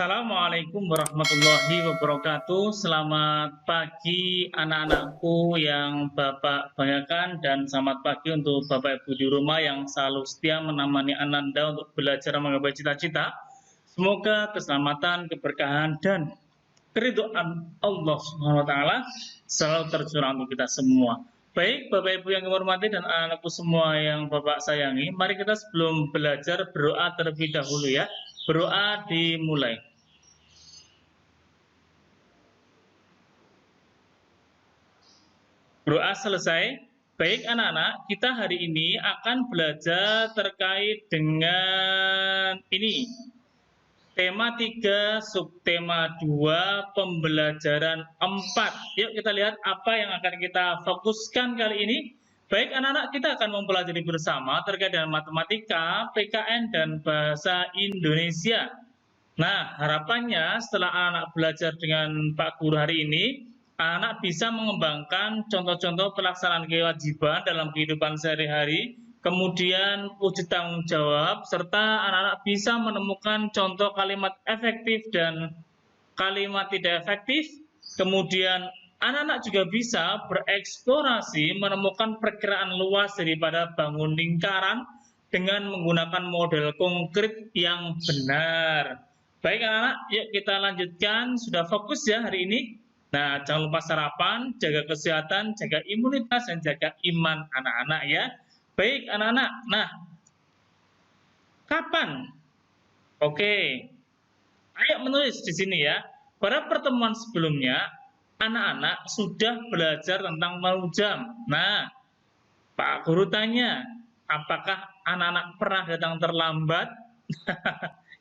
Assalamualaikum warahmatullahi wabarakatuh. Selamat pagi anak-anakku yang Bapak banggakan, dan selamat pagi untuk Bapak Ibu di rumah yang selalu setia menemani Ananda untuk belajar menggapai cita-cita. Semoga keselamatan, keberkahan, dan keridhaan Allah Subhanahu wa taala selalu tercurah untuk kita semua. Baik, Bapak Ibu yang kami hormati dan anak-anakku semua yang Bapak sayangi, mari kita sebelum belajar berdoa terlebih dahulu ya. Berdoa dimulai. Berdoa selesai. Baik anak-anak, kita hari ini akan belajar terkait dengan ini. Tema 3, subtema 2, pembelajaran 4. Yuk kita lihat apa yang akan kita fokuskan kali ini. Baik anak-anak, kita akan mempelajari bersama terkait dengan matematika, PKN, dan bahasa Indonesia. Nah, harapannya setelah anak-anak belajar dengan Pak Guru hari ini, anak bisa mengembangkan contoh-contoh pelaksanaan kewajiban dalam kehidupan sehari-hari, kemudian wujud tanggung jawab, serta anak-anak bisa menemukan contoh kalimat efektif dan kalimat tidak efektif. Kemudian anak-anak juga bisa bereksplorasi menemukan perkiraan luas daripada bangun lingkaran dengan menggunakan model konkret yang benar. Baik anak-anak, yuk kita lanjutkan. Sudah fokus ya hari ini? Nah, jangan lupa sarapan, jaga kesehatan, jaga imunitas, dan jaga iman anak-anak ya. Baik anak-anak, nah kapan? Oke, ayo menulis di sini ya. Pada pertemuan sebelumnya, anak-anak sudah belajar tentang mau jam. Nah, Pak Guru tanya, apakah anak-anak pernah datang terlambat?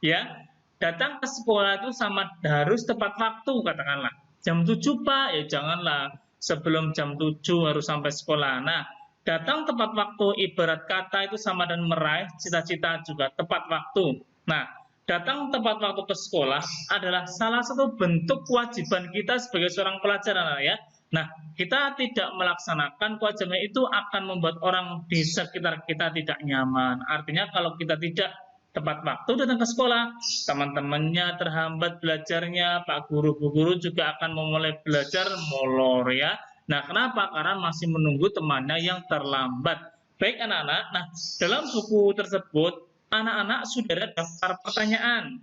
Ya, datang ke sekolah itu sama harus tepat waktu, katakanlah. Jam 7 Pak, ya janganlah sebelum jam 7 harus sampai sekolah. Nah, datang tepat waktu ibarat kata itu sama dan meraih cita-cita juga tepat waktu. Nah, datang tepat waktu ke sekolah adalah salah satu bentuk kewajiban kita sebagai seorang pelajar ya. Nah, kita tidak melaksanakan kewajiban itu akan membuat orang di sekitar kita tidak nyaman. Artinya kalau kita tidak tepat waktu datang ke sekolah, teman-temannya terhambat belajarnya, Pak Guru, Bu Guru juga akan memulai belajar molor ya. Nah, kenapa? Karena masih menunggu temannya yang terlambat. Baik anak-anak, nah dalam buku tersebut, anak-anak sudah ada daftar pertanyaan.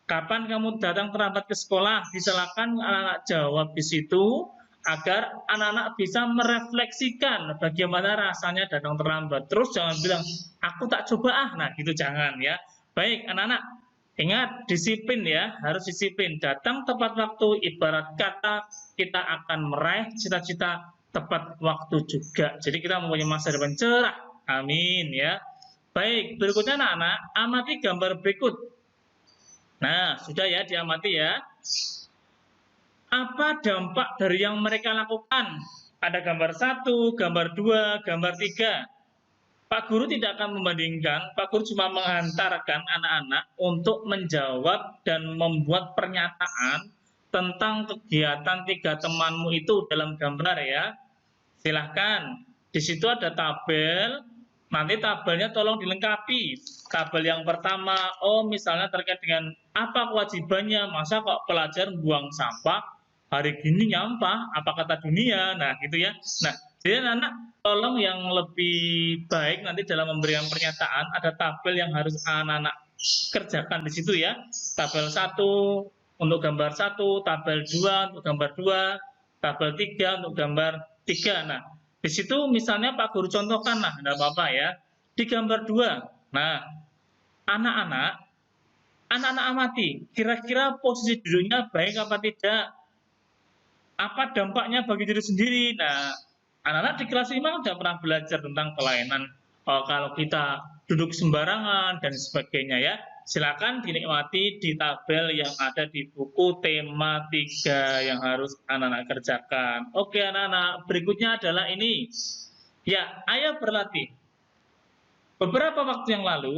Kapan kamu datang terlambat ke sekolah? Silakan anak-anak jawab di situ, agar anak-anak bisa merefleksikan bagaimana rasanya datang terlambat. Terus jangan bilang, aku tak coba ah, nah gitu jangan ya. Baik anak-anak, ingat disiplin ya, harus disiplin. Datang tepat waktu, ibarat kata kita akan meraih cita-cita tepat waktu juga. Jadi kita mempunyai masa depan cerah. Amin ya. Baik, berikutnya anak-anak, amati gambar berikut. Nah, sudah ya, diamati ya. Apa dampak dari yang mereka lakukan? Ada gambar 1, gambar 2, gambar 3. Pak Guru tidak akan membandingkan, Pak Guru cuma menghantarkan anak-anak untuk menjawab dan membuat pernyataan tentang kegiatan 3 temanmu itu dalam gambar ya. Silahkan, di situ ada tabel, nanti tabelnya tolong dilengkapi. Tabel yang pertama, misalnya terkait dengan apa kewajibannya, masa kok pelajar buang sampah, hari gini nyampah, apa kata dunia, nah gitu ya. Nah, jadi anak-anak tolong yang lebih baik nanti dalam memberikan pernyataan, ada tabel yang harus anak-anak kerjakan di situ ya. Tabel 1 untuk gambar 1, tabel 2 untuk gambar 2, tabel 3 untuk gambar 3. Nah, di situ misalnya Pak Guru contohkan, nah tidak apa-apa ya. Di gambar 2, nah anak-anak amati, kira-kira posisi duduknya baik apa tidak? Apa dampaknya bagi diri sendiri? Nah, anak-anak di kelas 5 sudah pernah belajar tentang kelainan kalau kita duduk sembarangan dan sebagainya ya. Silakan dinikmati di tabel yang ada di buku tema 3 yang harus anak-anak kerjakan. Oke anak-anak, berikutnya adalah ini. Ya, ayo berlatih. Beberapa waktu yang lalu,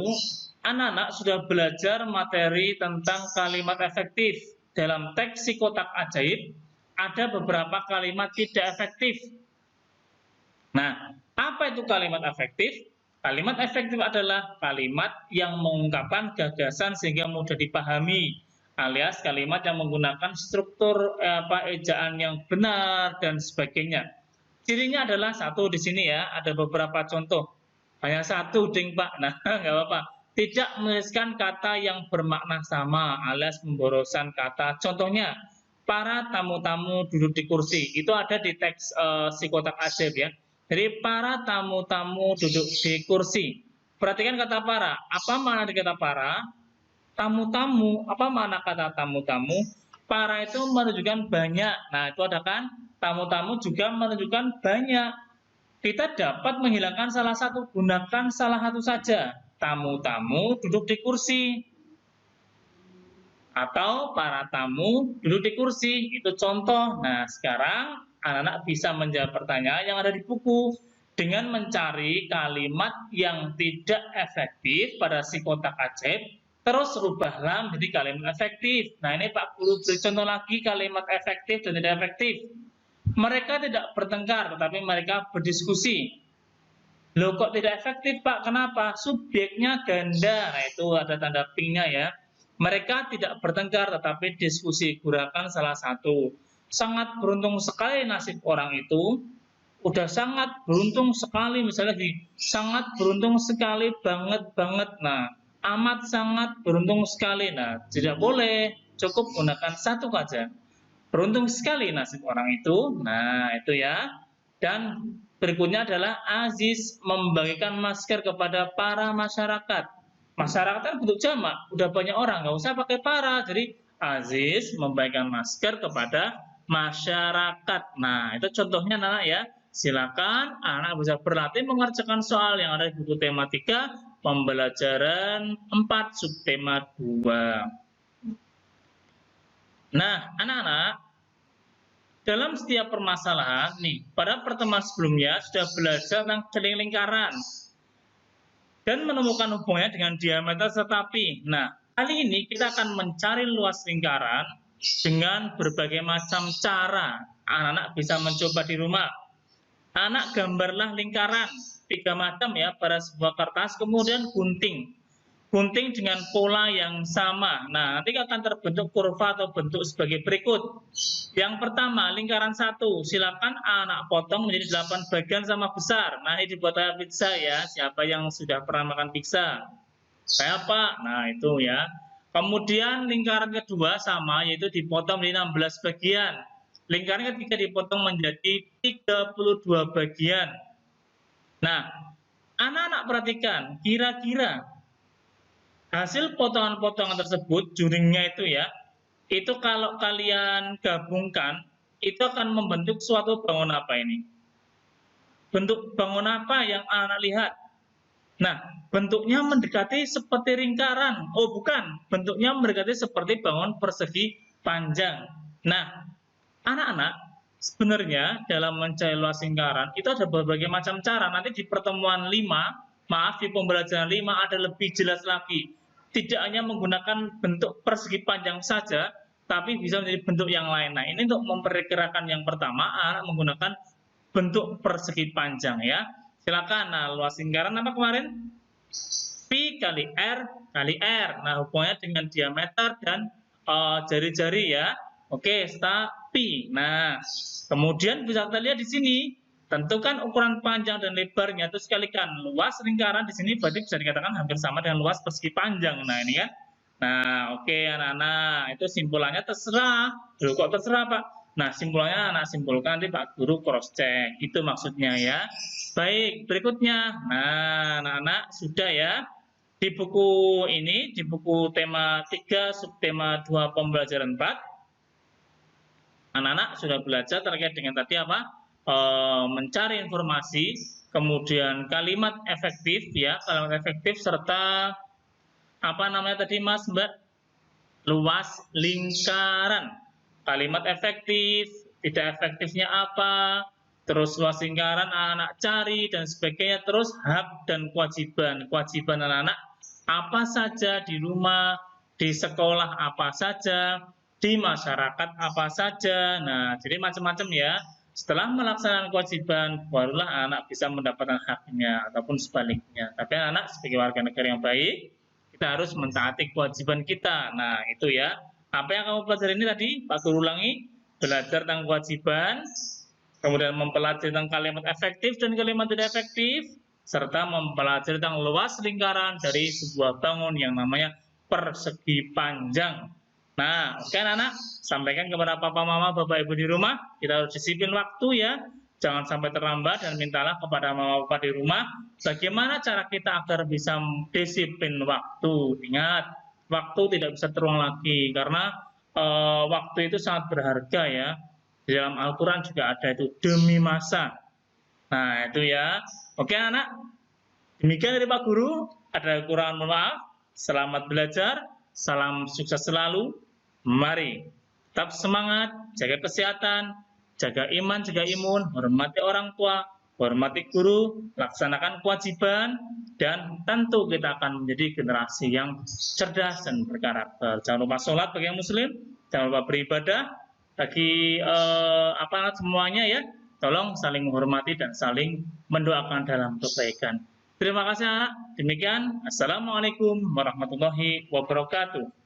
anak-anak sudah belajar materi tentang kalimat efektif. Dalam teks si kotak ajaib, ada beberapa kalimat tidak efektif. Nah, apa itu kalimat efektif? Kalimat efektif adalah kalimat yang mengungkapkan gagasan sehingga mudah dipahami. alias kalimat yang menggunakan struktur ejaan yang benar dan sebagainya. Cirinya adalah satu di sini ya, ada beberapa contoh. Hanya satu, ding Pak. Nah, nggak apa-apa. Tidak menuliskan kata yang bermakna sama, alias pemborosan kata. Contohnya, para tamu-tamu duduk di kursi. Itu ada di teks si kotak ajaib ya. Jadi, para tamu-tamu duduk di kursi. Perhatikan kata para. Apa makna di kata para? Tamu-tamu, apa makna kata tamu-tamu? Para itu menunjukkan banyak. Nah, itu ada kan? Tamu-tamu juga menunjukkan banyak. Kita dapat menghilangkan salah satu, gunakan salah satu saja. Tamu-tamu duduk di kursi. Atau para tamu duduk di kursi. Itu contoh. Nah, sekarang anak-anak bisa menjawab pertanyaan yang ada di buku dengan mencari kalimat yang tidak efektif pada si kotak ajaib, terus rubahlah menjadi kalimat efektif. Nah, ini Pak Guru beri contoh lagi kalimat efektif dan tidak efektif. Mereka tidak bertengkar, tetapi mereka berdiskusi. Loh, kok tidak efektif, Pak? Kenapa? Subjeknya ganda. Nah, itu ada tanda pingnya ya. Mereka tidak bertengkar, tetapi diskusi. Gunakan salah satu. Sangat beruntung sekali nasib orang itu. Udah sangat beruntung sekali, misalnya sangat beruntung sekali banget. Nah, amat sangat beruntung sekali. Nah, tidak boleh, cukup gunakan satu saja. Beruntung sekali nasib orang itu. Nah, itu ya. Dan berikutnya adalah Aziz membagikan masker kepada para masyarakat. Masyarakat kan bentuk jamak, udah banyak orang, nggak usah pakai para. Jadi Aziz membagikan masker kepada masyarakat. Nah, itu contohnya anak ya. Silakan anak bisa berlatih mengerjakan soal yang ada di buku tematika pembelajaran 4 subtema 2. Nah, anak-anak, dalam setiap permasalahan, nih, pada pertemuan sebelumnya sudah belajar tentang keling lingkaran dan menemukan hubungannya dengan diameter serta pi. Nah, kali ini kita akan mencari luas lingkaran dengan berbagai macam cara. Anak-anak bisa mencoba di rumah. Anak gambarlah lingkaran 3 macam ya pada sebuah kertas, kemudian gunting. Gunting dengan pola yang sama. Nah, nanti akan terbentuk kurva atau bentuk sebagai berikut. Yang pertama, lingkaran 1. Silakan anak potong menjadi 8 bagian sama besar. Nah, ini dibuat kayak pizza ya. Siapa yang sudah pernah makan pizza? Saya Pak. Nah, itu ya. Kemudian lingkaran kedua sama, yaitu dipotong menjadi 16 bagian. Lingkaran ketiga dipotong menjadi 32 bagian. Nah, anak-anak perhatikan, kira-kira hasil potongan-potongan tersebut, juringnya itu ya, itu kalau kalian gabungkan, itu akan membentuk suatu bangunan apa ini? Bentuk bangunan apa yang anak lihat? Nah, bentuknya mendekati seperti lingkaran. Oh, bukan. Bentuknya mendekati seperti bangunan persegi panjang. Nah, anak-anak, sebenarnya dalam mencari luas lingkaran, itu ada berbagai macam cara. Nanti di pertemuan 5, maaf, di pembelajaran 5 ada lebih jelas lagi. Tidak hanya menggunakan bentuk persegi panjang saja, tapi bisa menjadi bentuk yang lain. Nah, ini untuk memperkirakan yang pertama, anak menggunakan bentuk persegi panjang ya. Silakan. Nah, luas lingkaran apa kemarin? Pi kali R kali R. Nah, hubungannya dengan diameter dan jari-jari ya. Oke, setelah pi. Nah, kemudian bisa kita lihat di sini, tentukan ukuran panjang dan lebarnya, terus kalikan luas lingkaran di sini berarti bisa dikatakan hampir sama dengan luas persegi panjang. Nah, ini kan. Nah, oke anak-anak, itu simpulannya terserah. Loh, kok terserah, Pak? Nah, simpulannya anak simpulkan nanti Pak Guru cross check. Itu maksudnya ya. Baik, berikutnya. Nah, anak-anak sudah ya. Di buku ini, di buku tema 3 subtema 2 pembelajaran 4, anak-anak sudah belajar terkait dengan tadi apa? Mencari informasi, kemudian kalimat efektif ya, kalimat efektif serta apa namanya tadi Mas Mbak? Luas lingkaran. Kalimat efektif, tidak efektifnya apa, terus luas lingkaran anak-anak cari dan sebagainya, terus hak dan kewajiban. Kewajiban anak-anak apa saja di rumah, di sekolah apa saja, di masyarakat apa saja. Nah, jadi macam-macam ya. Setelah melaksanakan kewajiban, barulah anak bisa mendapatkan haknya ataupun sebaliknya. Tapi anak sebagai warga negara yang baik, kita harus mentaati kewajiban kita. Nah, itu ya. Apa yang kamu pelajari ini tadi? Pak Guru ulangi. Belajar tentang kewajiban, kemudian mempelajari tentang kalimat efektif dan kalimat tidak efektif, serta mempelajari tentang luas lingkaran dari sebuah bangun yang namanya persegi panjang. Nah, oke anak-anak, sampaikan kepada papa, mama, bapak, ibu di rumah, kita harus disiplin waktu ya, jangan sampai terlambat, dan mintalah kepada mama, bapak di rumah, bagaimana cara kita agar bisa disiplin waktu. Ingat, waktu tidak bisa terulang lagi, karena waktu itu sangat berharga ya. Di dalam Al-Quran juga ada itu, demi masa. Nah, itu ya. Oke anak, demikian dari Pak Guru. Ada kekurangan, mohon maaf. Selamat belajar, salam sukses selalu. Mari tetap semangat, jaga kesehatan, jaga iman, jaga imun, hormati orang tua, hormati guru, laksanakan kewajiban, dan tentu kita akan menjadi generasi yang cerdas dan berkarakter. Jangan lupa sholat bagi yang muslim, jangan lupa beribadah bagi semuanya ya. Tolong saling menghormati dan saling mendoakan dalam kebaikan. Terima kasih anak. Demikian, assalamualaikum warahmatullahi wabarakatuh.